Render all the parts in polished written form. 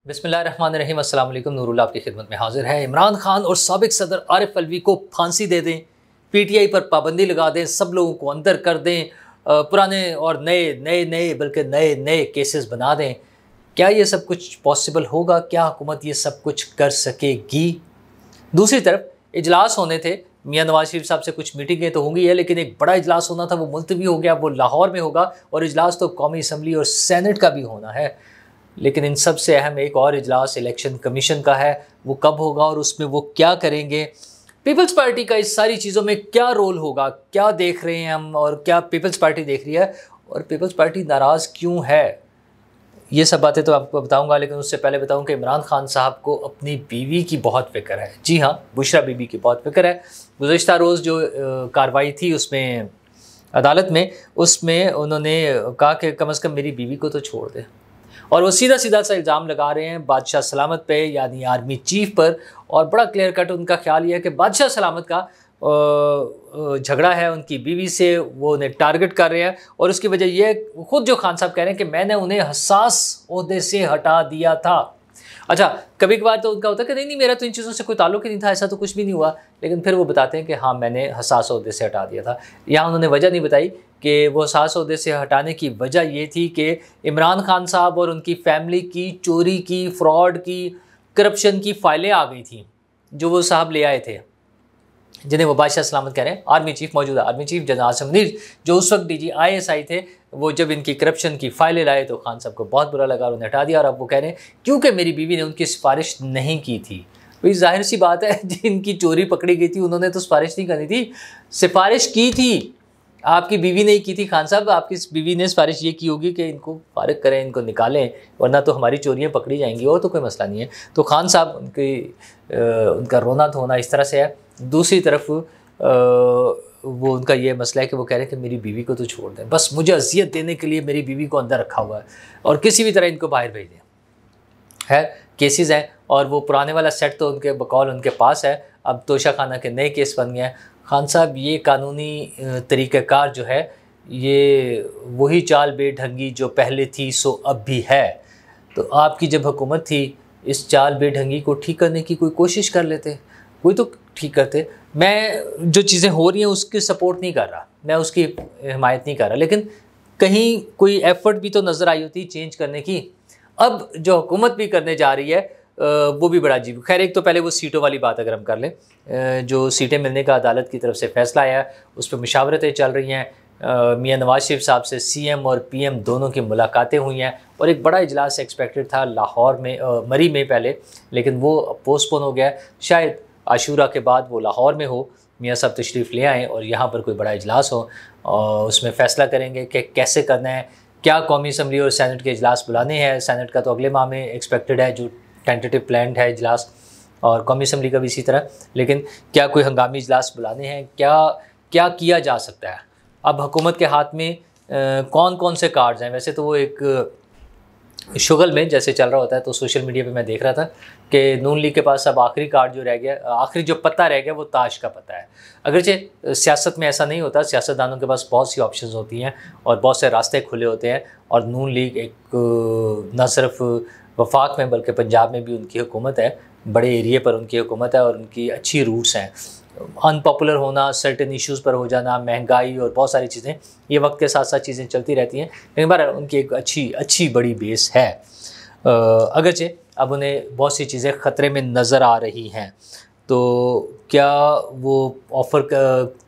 बिस्मिल्लाहिर्रहमानिर्रहीम। अस्सलाम वालेकुम। नूरुल्लाह आपकी खिदमत में हाजिर है। इमरान खान और साबिक सदर आरिफ अलवी को फांसी दे दें, पीटीआई पर पाबंदी लगा दें, सब लोगों को अंदर कर दें, पुराने और नए नए नए बल्कि नए नए केसेस बना दें। क्या ये सब कुछ पॉसिबल होगा? क्या हुकूमत ये सब कुछ कर सकेगी? दूसरी तरफ इजलास होने थे, मियां नवाज शरीफ साहब से कुछ मीटिंगें तो होंगी है, लेकिन एक बड़ा इजलास होना था वो मुलतवी हो गया, वो लाहौर में होगा। और इजलास तो कौमी असम्बली और सेनेट का भी होना है, लेकिन इन सब से अहम एक और इजलास इलेक्शन कमीशन का है। वो कब होगा और उसमें वो क्या करेंगे? पीपल्स पार्टी का इस सारी चीज़ों में क्या रोल होगा? क्या देख रहे हैं हम और क्या पीपल्स पार्टी देख रही है और पीपल्स पार्टी नाराज़ क्यों है? ये सब बातें तो आपको बताऊंगा, लेकिन उससे पहले बताऊं कि इमरान खान साहब को अपनी बीवी की बहुत फिक्र है। जी हाँ, बुशरा बीबी की बहुत फिक्र है। गुज़श्ता रोज़ जो कार्रवाई थी उसमें अदालत में, उसमें उन्होंने कहा कि कम से कम मेरी बीवी को तो छोड़ दे। और वो सीधा सीधा सा इल्ज़ाम लगा रहे हैं बादशाह सलामत पे, यानी आर्मी चीफ पर। और बड़ा क्लियर कट उनका ख्याल ये है कि बादशाह सलामत का झगड़ा है उनकी बीवी से, वो उन्हें टारगेट कर रहे हैं। और उसकी वजह ये खुद जो खान साहब कह रहे हैं कि मैंने उन्हें हसास ओहदे से हटा दिया था। अच्छा, कभी कभार तो उनका होता है कि नहीं मेरा तो इन चीज़ों से कोई ताल्लुक ही नहीं था, ऐसा तो कुछ भी नहीं हुआ, लेकिन फिर वो बताते हैं कि हाँ मैंने हसास ओहदे से हटा दिया था। यहाँ उन्होंने वजह नहीं बताई कि वो हसास ओहदे से हटाने की वजह ये थी कि इमरान खान साहब और उनकी फैमिली की चोरी की, फ्रॉड की, करप्शन की फाइलें आ गई थी जो वो साहब ले आए थे, जिन्हें वो बादशाह सलामत कह रहे हैं। आर्मी चीफ, मौजूदा army chief general Asim Munir, जो उस वक्त DG ISI थे, वो जब इनकी करप्शन की फाइलें लाए तो खान साहब को बहुत बुरा लगा और उन्हें हटा दिया। और अब वो कह रहे हैं क्योंकि मेरी बीवी ने उनकी सिफारिश नहीं की थी। भाई जाहिर सी बात है, जिनकी चोरी पकड़ी गई थी उन्होंने तो सिफारिश नहीं करनी थी, सिफारिश की थी आपकी बीवी ने ही की थी। खान साहब, आपकी बीवी ने सिफारिश ये की होगी कि इनको फारिग करें, इनको निकालें, वरना तो हमारी चोरियाँ पकड़ी जाएंगी, और तो कोई मसला नहीं है। तो खान साहब उनका रोना धोना इस तरह से है। दूसरी तरफ वो उनका ये मसला है कि वो कह रहे हैं कि मेरी बीवी को तो छोड़ दें, बस मुझे अजियत देने के लिए मेरी बीवी को अंदर रखा हुआ है और किसी भी तरह इनको बाहर भेज दें। है केसेस हैं और वो पुराने वाला सेट तो उनके बकौल उनके पास है, अब तोशा खाना के नए केस बन गए हैं। खान साहब, ये कानूनी तरीक़ाकार जो है ये वही चाल बेढंगी जो पहले थी सो अब भी है। तो आपकी जब हुकूमत थी, इस चाल बेढंगी को ठीक करने की कोई कोशिश कर लेते, कोई तो ठीक करते। मैं जो चीज़ें हो रही हैं उसकी सपोर्ट नहीं कर रहा, मैं उसकी हिमायत नहीं कर रहा, लेकिन कहीं कोई एफर्ट भी तो नज़र आई होती चेंज करने की। अब जो हुकूमत भी करने जा रही है वो भी बड़ा अजीब। खैर, एक तो पहले वो सीटों वाली बात अगर हम कर लें, जो सीटें मिलने का अदालत की तरफ से फैसला आया है उस पर मुशावरतें चल रही हैं। मियां नवाज शरीफ साहब से CM और PM दोनों की मुलाकातें हुई हैं और एक बड़ा इजलास एक्सपेक्टेड था लाहौर में, मरी में पहले, लेकिन वो पोस्टपोन हो गया। शायद आशूरा के बाद वो लाहौर में हो, मियां साहब तशरीफ़ ले आएँ और यहाँ पर कोई बड़ा इजलास हो और उसमें फ़ैसला करेंगे कि कैसे करना है, क्या कौमी असम्बली और सेनेट के इजलास बुलाने हैं। सेनेट का तो अगले माह में एक्सपेक्टेड है, जो टेंटेटिव प्लान है इजलास, और कौमी असम्बली का भी इसी तरह। लेकिन क्या कोई हंगामी इजलास बुलाने हैं, क्या किया जा सकता है? अब हुकूमत के हाथ में कौन कौन से कार्ड्स हैं? वैसे तो वो एक शुगल में जैसे चल रहा होता है, तो सोशल मीडिया पे मैं देख रहा था कि नून लीग के पास अब आखिरी कार्ड जो रह गया, आखिरी जो पत्ता रह गया वो ताश का पत्ता है। अगरचे सियासत में ऐसा नहीं होता, सियासतदानों के पास बहुत सी ऑप्शंस होती हैं और बहुत से रास्ते खुले होते हैं, और नून लीग एक न सिर्फ वफाक में बल्कि पंजाब में भी उनकी हुकूमत है, बड़े एरिए पर उनकी हुकूमत है और उनकी अच्छी रूट्स हैं। अनपॉपुलर होना, सर्टेन इश्यूज़ पर हो जाना, महंगाई और बहुत सारी चीज़ें, ये वक्त के साथ साथ चीज़ें चलती रहती हैं, लेकिन बहरहाल उनकी एक अच्छी बड़ी बेस है। अगरचे अब उन्हें बहुत सी चीज़ें ख़तरे में नज़र आ रही हैं, तो क्या वो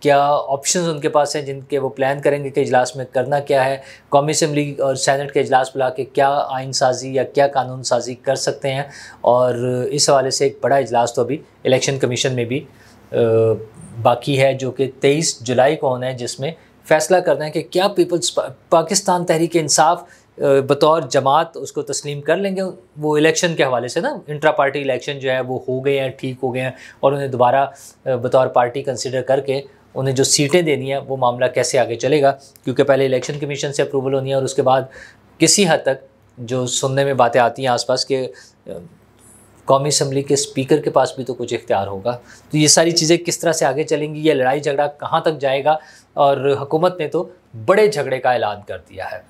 क्या ऑप्शंस उनके पास हैं जिनके वो प्लान करेंगे कि इजलास में करना क्या है, कौमी असम्बली और सेनेट के इजलास बुला के क्या आइन साजी या क्या कानून साजी कर सकते हैं। और इस हवाले से एक बड़ा इजलास तो अभी इलेक्शन कमीशन में भी बाकी है, जो कि 23 जुलाई को होना है, जिसमें फ़ैसला करना है कि क्या पीपल्स पाकिस्तान तहरीक इंसाफ बतौर जमात उसको तस्लीम कर लेंगे। वो इलेक्शन के हवाले से ना, इंट्रा पार्टी इलेक्शन जो है वो हो गए हैं, ठीक हो गए हैं, और उन्हें दोबारा बतौर पार्टी कंसिडर करके उन्हें जो सीटें देनी है वो मामला कैसे आगे चलेगा, क्योंकि पहले इलेक्शन कमीशन से अप्रूवल होनी है और उसके बाद किसी हद तक जो सुनने में बातें आती हैं आसपास के कौमी असम्बली के स्पीकर के पास भी तो कुछ इख्तियार होगा। तो ये सारी चीज़ें किस तरह से आगे चलेंगी, ये लड़ाई झगड़ा कहाँ तक जाएगा। और हुकूमत ने तो बड़े झगड़े का ऐलान कर दिया है।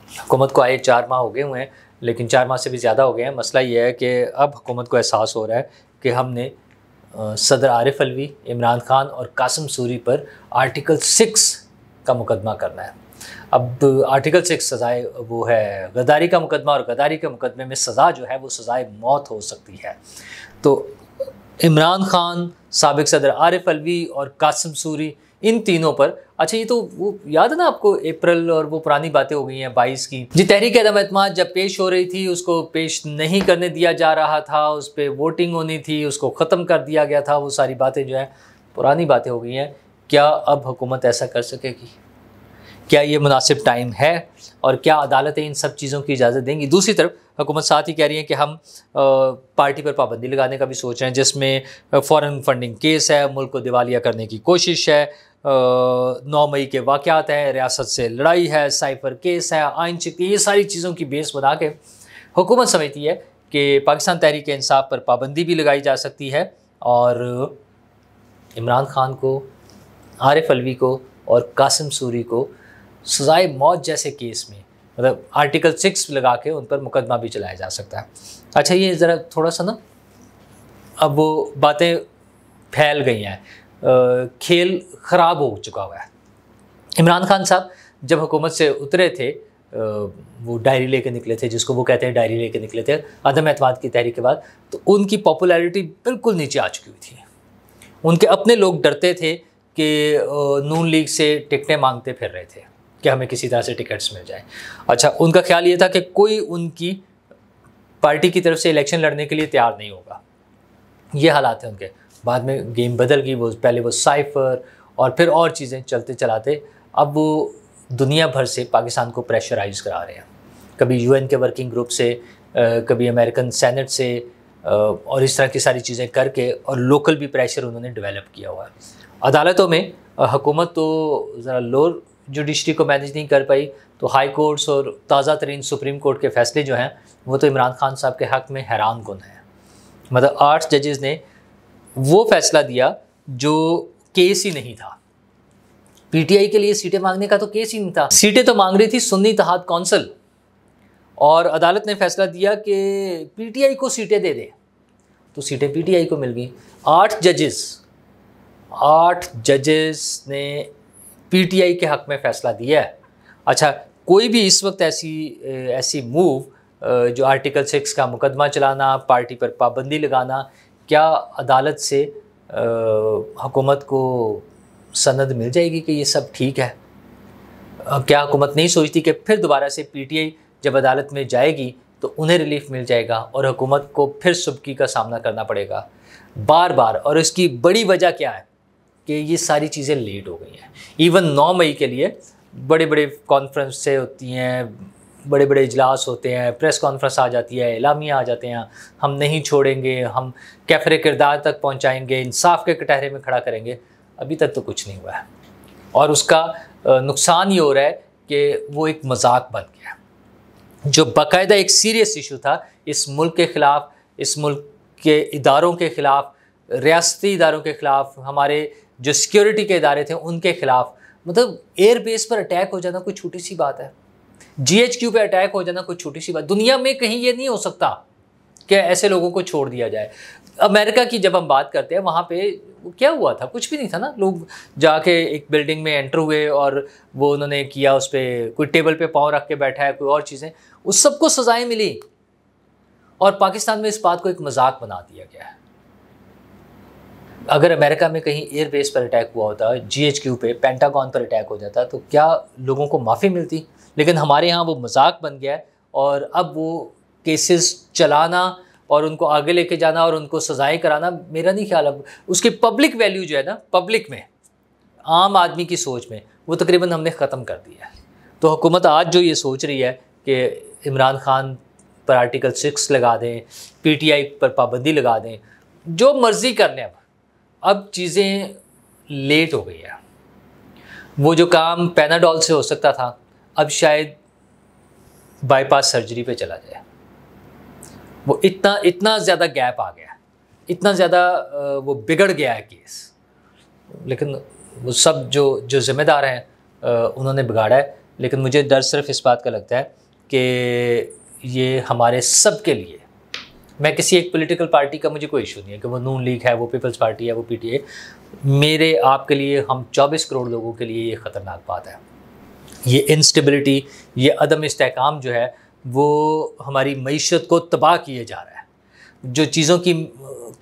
हुकूमत को आए 4 माह हो गए हुए हैं, लेकिन 4 माह से भी ज़्यादा हो गए हैं। मसला ये है कि अब हुकूमत को एहसास हो रहा है कि हमने सदर आरिफ अलवी, इमरान खान और कासिम सूरी पर आर्टिकल 6 का मुकदमा करना है। अब आर्टिकल 6 सज़ाए वो है गद्दारी का मुकदमा, और गद्दारी के मुकदमे में सज़ा जो है वो सज़ाए मौत हो सकती है। तो इमरान खान, साबिक सदर आरिफ अलवी और कासिम सूरी, इन तीनों पर, अच्छा ये तो वो याद है ना आपको, अप्रैल और वो पुरानी बातें हो गई हैं 22 की, जी तहरीक अदम एतमाद जब पेश हो रही थी उसको पेश नहीं करने दिया जा रहा था, उस पर वोटिंग होनी थी, उसको ख़त्म कर दिया गया था। वो सारी बातें जो है पुरानी बातें हो गई हैं। क्या अब हुकूमत ऐसा कर सकेगी? क्या ये मुनासिब टाइम है? और क्या अदालतें इन सब चीज़ों की इजाज़त देंगी? दूसरी तरफ हुकूमत साथ ही कह रही है कि हम पार्टी पर पाबंदी लगाने का भी सोच रहे हैं, जिसमें फ़ॉरेन फंडिंग केस है, मुल्क को दिवालिया करने की कोशिश है, 9 मई के वाक़यात हैं, रियासत से लड़ाई है, साइफर केस है, आइन चिक्की, ये सारी चीज़ों की बेस बना के हुकूमत समझती है कि पाकिस्तान तहरीक इंसाफ पर पाबंदी भी लगाई जा सकती है और इमरान खान को, आरिफ अलवी को और कासिम सूरी को सज़ाए मौत जैसे केस में, मतलब आर्टिकल 6 लगा के उन पर मुकदमा भी चलाया जा सकता है। अच्छा, ये ज़रा थोड़ा सा ना अब वो बातें फैल गई हैं, खेल ख़राब हो चुका हुआ है। इमरान खान साहब जब हुकूमत से उतरे थे, वो डायरी लेके निकले थे, जिसको वो कहते हैं डायरी लेके निकले थे अदम एतमाद की तहरीक के बाद, तो उनकी पॉपुलैरिटी बिल्कुल नीचे आ चुकी हुई थी। उनके अपने लोग डरते थे कि नून लीग से टिकटें मांगते फिर रहे थे कि हमें किसी तरह से टिकट्स मिल जाए। अच्छा, उनका ख्याल ये था कि कोई उनकी पार्टी की तरफ से इलेक्शन लड़ने के लिए तैयार नहीं होगा। ये हालात हैं उनके। बाद में गेम बदल गई, वो पहले वो साइफर और फिर और चीज़ें चलते चलाते अब वो दुनिया भर से पाकिस्तान को प्रेशराइज करा रहे हैं, कभी यूएन के वर्किंग ग्रुप से, कभी अमेरिकन सेनेट से, और इस तरह की सारी चीज़ें करके, और लोकल भी प्रेशर उन्होंने डेवलप किया हुआ है। अदालतों में हुकूमत तो ज़रा लोअर जुडिशरी को मैनेज नहीं कर पाई, तो हाई कोर्ट्स और ताज़ा तरीन सुप्रीम कोर्ट के फैसले जो हैं वो तो इमरान खान साहब के हक़ में हैरान कुन है। मतलब 8 जजेज़ ने वो फैसला दिया जो केस ही नहीं था। पीटीआई के लिए सीटें मांगने का तो केस ही नहीं था, सीटें तो मांग रही थी सुन्नी इत्तेहाद कौंसिल, और अदालत ने फैसला दिया कि पीटीआई को सीटें दे दे, तो सीटें पीटीआई को मिल गई। 8 जजेस ने पीटीआई के हक़ में फ़ैसला दिया है। अच्छा, कोई भी इस वक्त ऐसी मूव जो आर्टिकल 6 का मुकदमा चलाना, पार्टी पर पाबंदी लगाना, क्या अदालत से हुकूमत को सनद मिल जाएगी कि ये सब ठीक है? क्या हुकूमत नहीं सोचती कि फिर दोबारा से पीटीआई जब अदालत में जाएगी तो उन्हें रिलीफ मिल जाएगा और हुकूमत को फिर सुबकी का सामना करना पड़ेगा बार बार? और इसकी बड़ी वजह क्या है कि ये सारी चीज़ें लेट हो गई हैं। इवन 9 मई के लिए बड़े बड़े कॉन्फ्रेंस से होती हैं, बड़े बड़े इजलास होते हैं, प्रेस कॉन्फ्रेंस आ जाती है, एलामिया आ जाते हैं, हम नहीं छोड़ेंगे, हम कैफरे किरदार तक पहुंचाएंगे, इंसाफ के कटहरे में खड़ा करेंगे। अभी तक तो कुछ नहीं हुआ है, और उसका नुकसान ये हो रहा है कि वो एक मजाक बन गया। जो बाकायदा एक सीरियस इशू था इस मुल्क के ख़िलाफ़, इस मुल्क के इदारों के ख़िलाफ़, रियासती इदारों के ख़िलाफ़, हमारे जो सिक्योरिटी के इदारे थे उनके ख़िलाफ़, मतलब एयर बेस पर अटैक हो जाना कोई छोटी सी बात है, जीएचक्यू पे अटैक हो जाना कोई छोटी सी बात। दुनिया में कहीं ये नहीं हो सकता कि ऐसे लोगों को छोड़ दिया जाए। अमेरिका की जब हम बात करते हैं, वहाँ पे क्या हुआ था? कुछ भी नहीं था ना। लोग जाके एक बिल्डिंग में एंटर हुए और वो उन्होंने किया, उस पर कोई टेबल पे पाँव रख के बैठा है, कोई और चीज़ें, उस सबको सज़ाएँ मिली। और पाकिस्तान में इस बात को एक मजाक बना दिया गया है। अगर अमेरिका में कहीं एयर बेस पर अटैक हुआ होता, जीएचक्यू पे, पेंटागन पर अटैक हो जाता, तो क्या लोगों को माफ़ी मिलती? लेकिन हमारे यहाँ वो मजाक बन गया है, और अब वो केसेस चलाना और उनको आगे लेके जाना और उनको सज़ाएं कराना, मेरा नहीं ख्याल अब उसकी पब्लिक वैल्यू जो है ना, पब्लिक में, आम आदमी की सोच में, वो तकरीबन हमने ख़त्म कर दिया है। तो हुकूमत आज जो ये सोच रही है कि इमरान खान पर आर्टिकल 6 लगा दें, पीटीआई पर पाबंदी लगा दें, जो मर्ज़ी कर लें, अब चीज़ें लेट हो गई है। वो जो काम पैनाडोल से हो सकता था, अब शायद बाईपास सर्जरी पे चला जाए। वो इतना ज़्यादा गैप आ गया, इतना ज़्यादा वो बिगड़ गया है केस। लेकिन वो सब जो ज़िम्मेदार हैं उन्होंने बिगाड़ा है। लेकिन मुझे डर सिर्फ इस बात का लगता है कि ये हमारे सब के लिए, मैं किसी एक पॉलिटिकल पार्टी का मुझे कोई इशू नहीं है कि वो नून लीग है, वो पीपल्स पार्टी है, वो पीटीआई, मेरे आपके लिए, हम 24 करोड़ लोगों के लिए ये ख़तरनाक बात है। ये इंस्टेबिलिटी, ये अदम इस्तेहकाम जो है वो हमारी मईशत को तबाह किए जा रहा है। जो चीज़ों की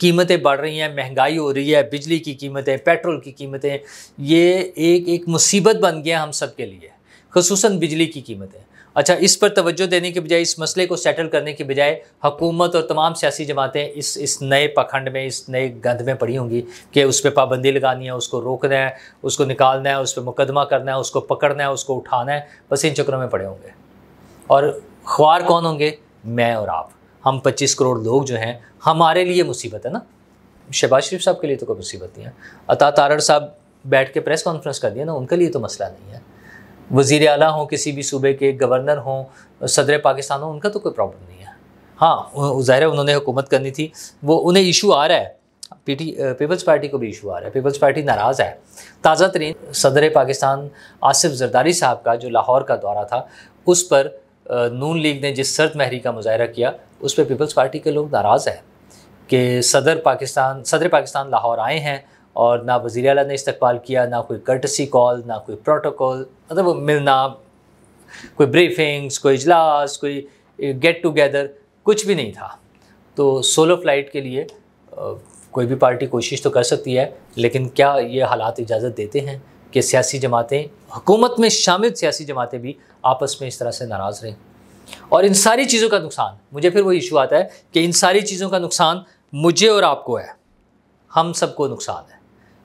कीमतें बढ़ रही हैं, महंगाई हो रही है, बिजली की कीमतें, पेट्रोल की कीमतें, ये एक मुसीबत बन गया हम सब के लिए, ख़ुसूसन बिजली की कीमतें। अच्छा, इस पर तवज्जो देने के बजाय, इस मसले को सेटल करने के बजाय हुकूमत और तमाम सियासी जमातें इस नए पखंड में, इस नए गंद में पड़ी होंगी कि उस पर पाबंदी लगानी है, उसको रोकना है, उसको निकालना है, उस पर मुकदमा करना है, उसको पकड़ना है, उसको उठाना है, बस इन चक्रों में पड़े होंगे। और ख्वार कौन होंगे? मैं और आप, हम 25 करोड़ लोग जो हैं, हमारे लिए मुसीबत है ना। शहबाज शरीफ साहब के लिए तो कोई मुसीबत नहीं है। अता तारड़ साहब बैठ के प्रेस कॉन्फ्रेंस कर दिया ना, उनके लिए तो मसला नहीं है। वज़ीर आला हों, किसी भी सूबे के गवर्नर हों, सदर पाकिस्तान हो, उनका तो कोई प्रॉब्लम नहीं है। हाँ, ज़ाहिर है उन्होंने हुकूमत करनी थी, वो उन्हें इशू आ रहा है, पीपल्स पार्टी को भी इशू आ रहा है, पीपल्स पार्टी नाराज़ है। ताज़ा तरीन सदर पाकिस्तान आसिफ जरदारी साहब का जो लाहौर का दौरा था, उस पर नून लीग ने जिस सर्द महरी का मुजाहरा किया, उस पर पीपल्स पार्टी के लोग नाराज़ हैं कि सदर पाकिस्तान लाहौर आए हैं और ना वज़ीर आला ने इस्तकबाल किया, ना कोई कर्टसी कॉल, ना कोई प्रोटोकॉल, मतलब वो मिलना, कोई ब्रीफिंग्स, कोई इजलास, कोई गेट टुगेदर, कुछ भी नहीं था। तो सोलो फ्लाइट के लिए कोई भी पार्टी कोशिश तो कर सकती है, लेकिन क्या ये हालात इजाज़त देते हैं कि सियासी जमातें, हुकूमत में शामिल सियासी जमातें भी आपस में इस तरह से नाराज़ रहें? और इन सारी चीज़ों का नुकसान, मुझे फिर वो इशू आता है कि इन सारी चीज़ों का नुकसान मुझे और आपको है, हम सबको नुकसान है।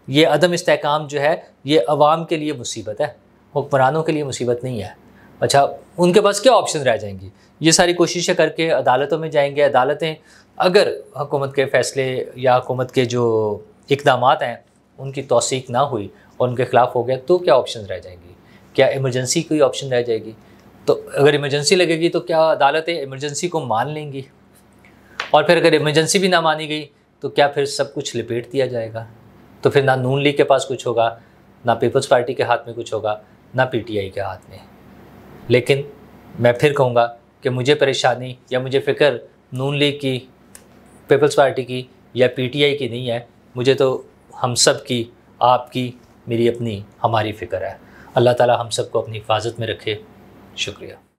ये अदम इस्तेहकाम जो है, ये अवाम के लिए मुसीबत है, हुक्मरानों के लिए मुसीबत नहीं है। अच्छा, उनके पास क्या ऑप्शन रह जाएंगी? ये सारी कोशिशें करके अदालतों में जाएंगे। अदालतें अगर हुकूमत के फ़ैसले या हुकूमत के जो इक़दामात हैं उनकी तौसीक ना हुई और उनके ख़िलाफ़ हो गया, तो क्या ऑप्शन रह जाएंगी? क्या इमरजेंसी कोई ऑप्शन रह जाएगी? तो अगर इमरजेंसी लगेगी तो क्या अदालतें इमरजेंसी को मान लेंगी? और फिर अगर इमरजेंसी भी ना मानी गई तो क्या फिर सब कुछ लिपेट दिया जाएगा? तो फिर ना नून लीग के पास कुछ होगा, ना पीपल्स पार्टी के हाथ में कुछ होगा, ना पीटीआई के हाथ में। लेकिन मैं फिर कहूँगा कि मुझे परेशानी या मुझे फ़िक्र नून लीग की, पीपल्स पार्टी की या पीटीआई की नहीं है, मुझे तो हम सब की, आपकी, मेरी अपनी, हमारी फ़िक्र है। अल्लाह ताला हम सबको अपनी हिफाजत में रखे। शुक्रिया।